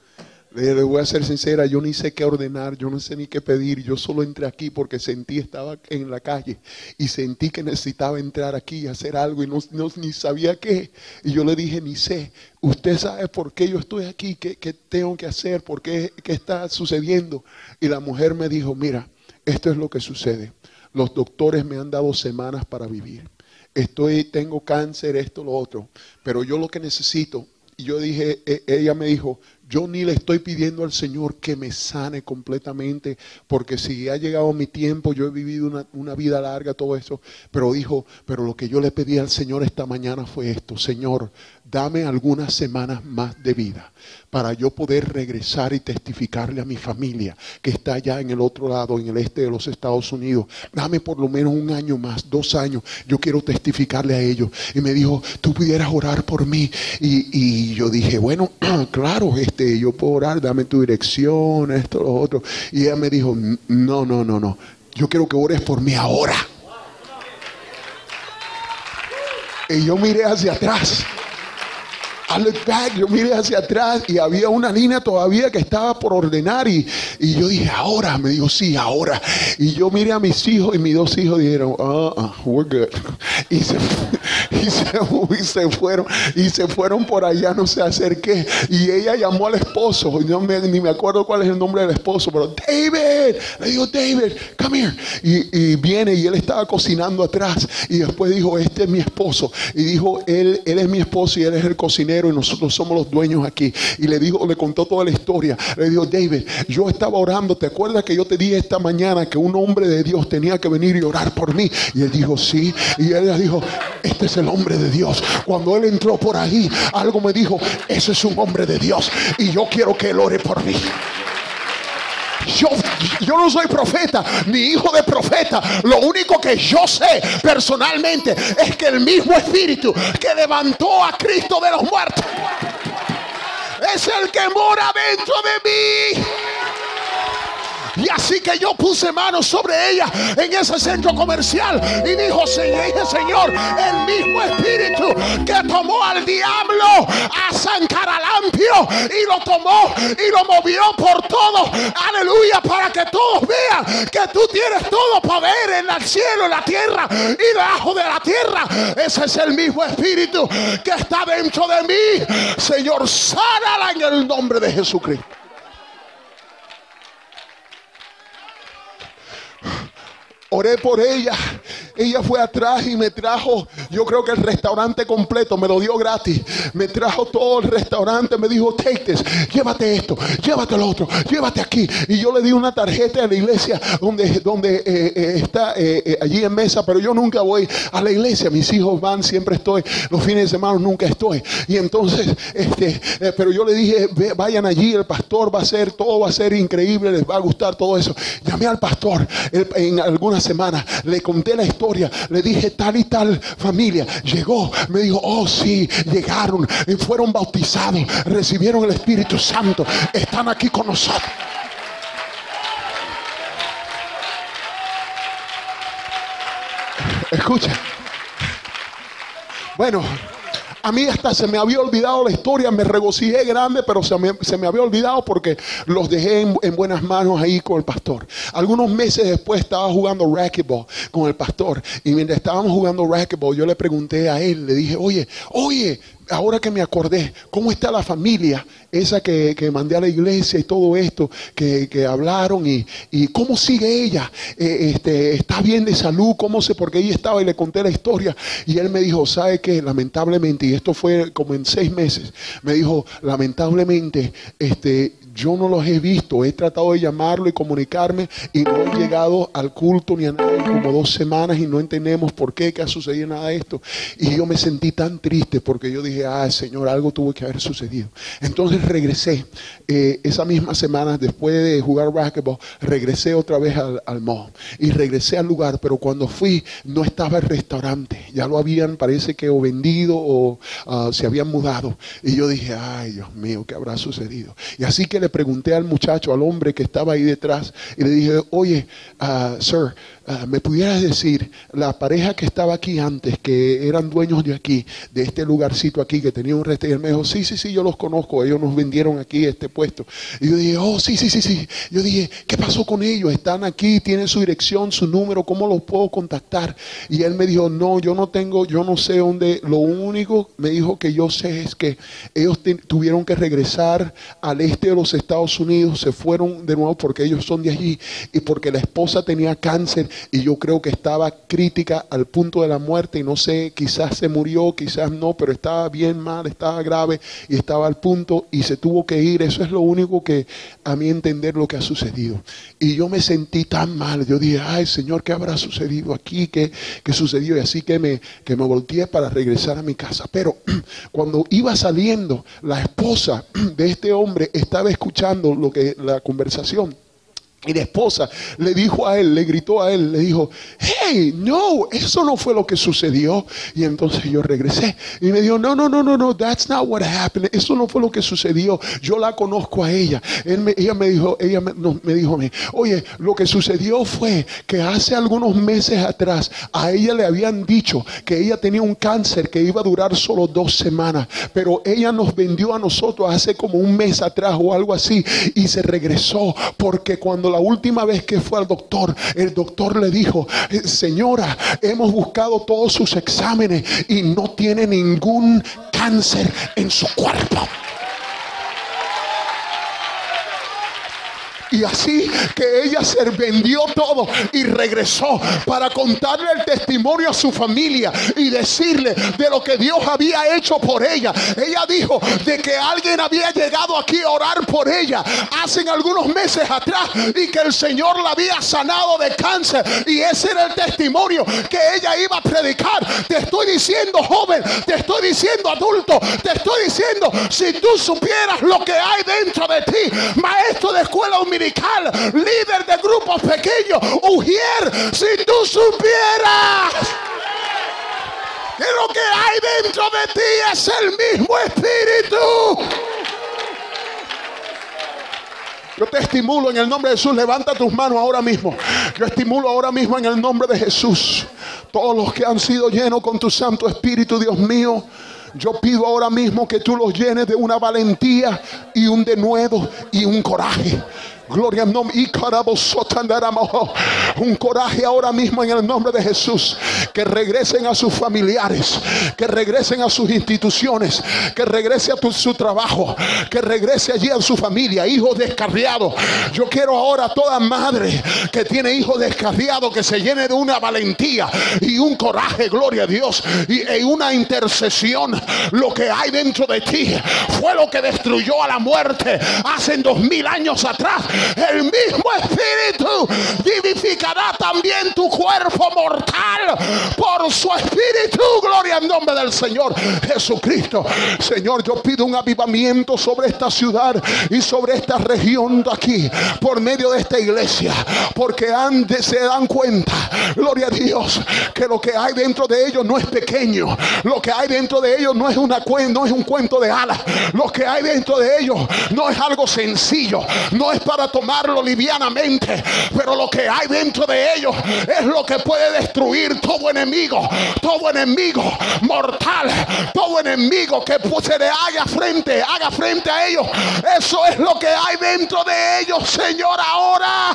Le voy a ser sincera, yo ni sé qué ordenar, yo no sé ni qué pedir. Yo solo entré aquí porque estaba en la calle y sentí que necesitaba entrar aquí y hacer algo y ni sabía qué. Y yo le dije, ni sé, usted sabe por qué yo estoy aquí, qué tengo que hacer, qué está sucediendo. Y la mujer me dijo, mira, esto es lo que sucede. Los doctores me han dado semanas para vivir. Tengo cáncer, esto, lo otro. Pero yo lo que necesito, y yo dije, ella me dijo, yo ni le estoy pidiendo al Señor que me sane completamente, porque si ha llegado mi tiempo, yo he vivido una vida larga, todo eso. Pero dijo, pero lo que yo le pedí al Señor esta mañana fue esto: Señor, dame algunas semanas más de vida para yo poder regresar y testificarle a mi familia que está allá en el otro lado, en el este de los Estados Unidos. Dame por lo menos 1 año más, 2 años. Yo quiero testificarle a ellos. Y me dijo, tú pudieras orar por mí. Y yo dije, bueno, claro, yo puedo orar, dame tu dirección, esto, lo otro. Y ella me dijo, no. Yo quiero que ores por mí ahora. Y yo miré hacia atrás. I look back, yo miré hacia atrás y había una línea todavía que estaba por ordenar y yo dije, ahora. Me dijo, sí, ahora. Y yo miré a mis hijos y mis 2 hijos dijeron, we're good. Y se fueron por allá, no sé hacer qué. Y ella llamó al esposo, ni me acuerdo cuál es el nombre del esposo, pero David, le digo, David, come here. Y viene y él estaba cocinando atrás y después dijo, este es mi esposo. Y dijo, él es mi esposo y él es el cocinero y nosotros somos los dueños aquí. Y le contó toda la historia. Le dijo, David, yo estaba orando, ¿te acuerdas que yo te dije esta mañana que un hombre de Dios tenía que venir y orar por mí? Y él dijo, sí. Y él le dijo, este es el hombre de Dios. Cuando él entró por ahí, algo me dijo, ese es un hombre de Dios y yo quiero que él ore por mí. Yo no soy profeta ni hijo de profeta. Lo único que yo sé personalmente es que el mismo Espíritu que levantó a Cristo de los muertos es el que mora dentro de mí. Y así que yo puse manos sobre ella en ese centro comercial y dije, Señor, el mismo Espíritu que tomó al diablo habló a San Caralampio y lo tomó y lo movió por todo, aleluya, para que todos vean que tú tienes todo poder en el cielo, en la tierra y debajo de la tierra. Ese es el mismo Espíritu que está dentro de mí. Señor, sánala en el nombre de Jesucristo. Oré por ella. Ella fue atrás y me trajo, yo creo que el restaurante completo, me lo dio gratis. Me trajo todo el restaurante, me dijo, take this, llévate esto, llévate lo otro, llévate aquí. Y yo le di una tarjeta a la iglesia donde está allí en mesa, pero yo nunca voy a la iglesia. Mis hijos van, siempre estoy, los fines de semana nunca estoy. Y entonces, pero yo le dije, vayan allí, el pastor va a hacer, todo va a ser increíble, les va a gustar todo eso. Llamé al pastor en algunas semanas, le conté la historia. Le dije tal y tal familia llegó, me dijo, oh sí, llegaron, fueron bautizados, recibieron el Espíritu Santo, están aquí con nosotros. Escucha, bueno, a mí hasta se me había olvidado la historia, me regocijé grande, pero se me había olvidado porque los dejé en buenas manos ahí con el pastor. Algunos meses después estaba jugando racquetball con el pastor, y mientras estábamos jugando racquetball yo le pregunté a él, le dije, oye, ahora que me acordé, ¿cómo está la familia esa que mandé a la iglesia y todo esto que hablaron? Y ¿cómo sigue ella? ¿Está bien de salud? ¿Cómo sé? Porque ella estaba, y le conté la historia. Y él me dijo, ¿sabe qué? Lamentablemente, y esto fue como en 6 meses, me dijo, lamentablemente, yo no los he visto, he tratado de llamarlo y comunicarme y no he llegado al culto ni a nada en como 2 semanas y no entendemos por qué ha sucedido nada de esto. Y yo me sentí tan triste porque yo dije, Señor, algo tuvo que haber sucedido. Entonces regresé, esa misma semana después de jugar racquetball, regresé otra vez al mall y regresé al lugar, pero cuando fui no estaba el restaurante, ya lo habían, parece que o vendido o se habían mudado. Y yo dije, ay Dios mío, ¿qué habrá sucedido? Y así que le pregunté al muchacho, al hombre que estaba ahí detrás, y le dije, oye, sir, ¿me pudieras decir, la pareja que estaba aquí antes, que eran dueños de aquí, de este lugarcito aquí, que tenía un restaurante? Y él me dijo, sí, yo los conozco, ellos nos vendieron aquí este puesto. Y yo dije, oh, sí. Yo dije, ¿qué pasó con ellos? Están aquí, tienen su dirección, su número, ¿cómo los puedo contactar? Y él me dijo, no, yo no sé dónde, lo único, me dijo, que yo sé es que ellos tuvieron que regresar al este de los Estados Unidos, se fueron de nuevo porque ellos son de allí, y porque la esposa tenía cáncer, y yo creo que estaba crítica al punto de la muerte, y no sé, quizás se murió, quizás no, pero estaba bien mal, estaba grave y estaba al punto y se tuvo que ir. Eso es lo único que a mí entender lo que ha sucedido. Y yo me sentí tan mal, yo dije, ay Señor, ¿qué habrá sucedido aquí? ¿Qué sucedió? Y así que me volteé para regresar a mi casa. Pero cuando iba saliendo, la esposa de este hombre estaba escuchando la conversación. Y la esposa le dijo a él, le gritó a él, le dijo, hey, no, eso no fue lo que sucedió. Y entonces yo regresé y me dijo, no, that's not what happened. Eso no fue lo que sucedió. Yo la conozco a ella. Ella me dijo, oye, lo que sucedió fue que hace algunos meses atrás a ella le habían dicho que ella tenía un cáncer que iba a durar solo 2 semanas. Pero ella nos vendió a nosotros hace como 1 mes atrás o algo así, y se regresó porque cuando la última vez que fue al doctor, el doctor le dijo, señora, hemos buscado todos sus exámenes y no tiene ningún cáncer en su cuerpo. Y así que ella se vendió todo y regresó para contarle el testimonio a su familia y decirle de lo que Dios había hecho por ella. Ella dijo de que alguien había llegado aquí a orar por ella hace algunos meses atrás y que el Señor la había sanado de cáncer, y ese era el testimonio que ella iba a predicar. Te estoy diciendo, joven, te estoy diciendo, adulto, te estoy diciendo, si tú supieras lo que hay dentro de ti, maestro de escuela dominical, líder de grupos pequeños, Ujier, si tú supieras que lo que hay dentro de ti es el mismo Espíritu. Yo te estimulo en el nombre de Jesús. Levanta tus manos ahora mismo. Yo estimulo ahora mismo en el nombre de Jesús. Todos los que han sido llenos con tu Santo Espíritu, Dios mío, Yo pido ahora mismo que tú los llenes de una valentía y un denuedo y un coraje. Gloria al nombre. Un coraje ahora mismo en el nombre de Jesús. Que regresen a sus familiares, que regresen a sus instituciones, que regrese a su trabajo, que regrese allí a su familia. Hijos descarriados, yo quiero ahora toda madre que tiene hijos descarriados que se llene de una valentía y un coraje, gloria a Dios, y una intercesión. Lo que hay dentro de ti fue lo que destruyó a la muerte hace 2000 años atrás. El mismo Espíritu vivificará también tu cuerpo mortal por su Espíritu. Gloria al nombre del Señor Jesucristo. Señor, yo pido un avivamiento sobre esta ciudad y sobre esta región de aquí por medio de esta iglesia, porque antes se dan cuenta, gloria a Dios, que lo que hay dentro de ellos no es pequeño. Lo que hay dentro de ellos no es un cuento de hadas. Lo que hay dentro de ellos no es algo sencillo, no es para tomarlo livianamente, pero lo que hay dentro de ellos es lo que puede destruir todo enemigo mortal, todo enemigo que se le haga frente a ellos. Eso es lo que hay dentro de ellos, Señor, ahora.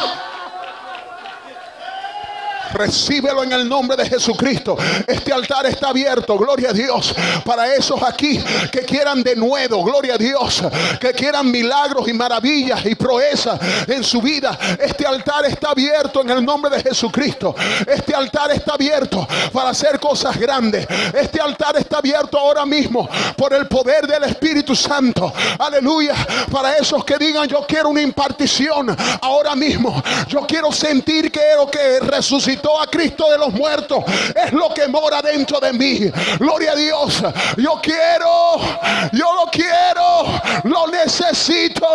Recíbelo en el nombre de Jesucristo. Este altar está abierto, gloria a Dios, para esos aquí que quieran denuedo, gloria a Dios, que quieran milagros y maravillas y proezas en su vida. Este altar está abierto en el nombre de Jesucristo. Este altar está abierto para hacer cosas grandes. Este altar está abierto ahora mismo por el poder del Espíritu Santo. Aleluya. Para esos que digan: yo quiero una impartición ahora mismo. Yo quiero sentir que lo que resucitó a Cristo de los muertos es lo que mora dentro de mí. Gloria a Dios. Yo lo quiero, lo necesito.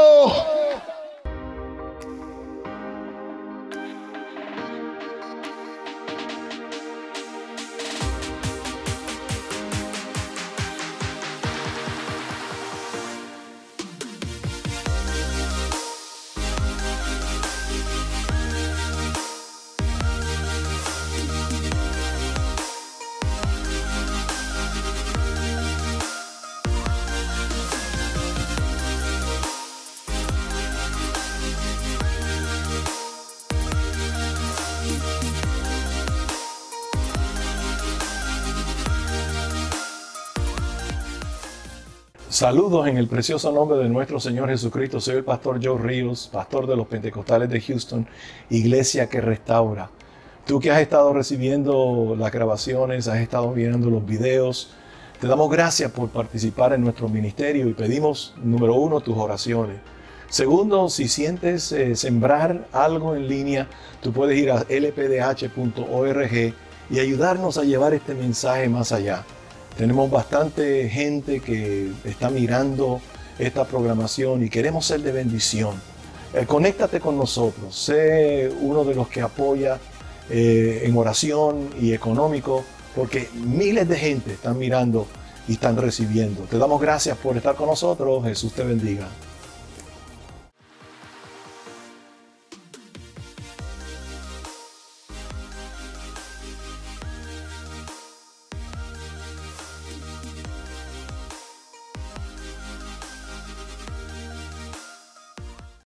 Saludos en el precioso nombre de nuestro Señor Jesucristo. Soy el pastor Joe Ríos, pastor de los Pentecostales de Houston, iglesia que restaura. Tú que has estado recibiendo las grabaciones, has estado viendo los videos, te damos gracias por participar en nuestro ministerio y pedimos, número uno, tus oraciones. Segundo, si sientes sembrar algo en línea, tú puedes ir a lpdh.org y ayudarnos a llevar este mensaje más allá. Tenemos bastante gente que está mirando esta programación y queremos ser de bendición. Conéctate con nosotros, sé uno de los que apoya en oración y económico, porque miles de gente están mirando y están recibiendo. Te damos gracias por estar con nosotros. Jesús te bendiga.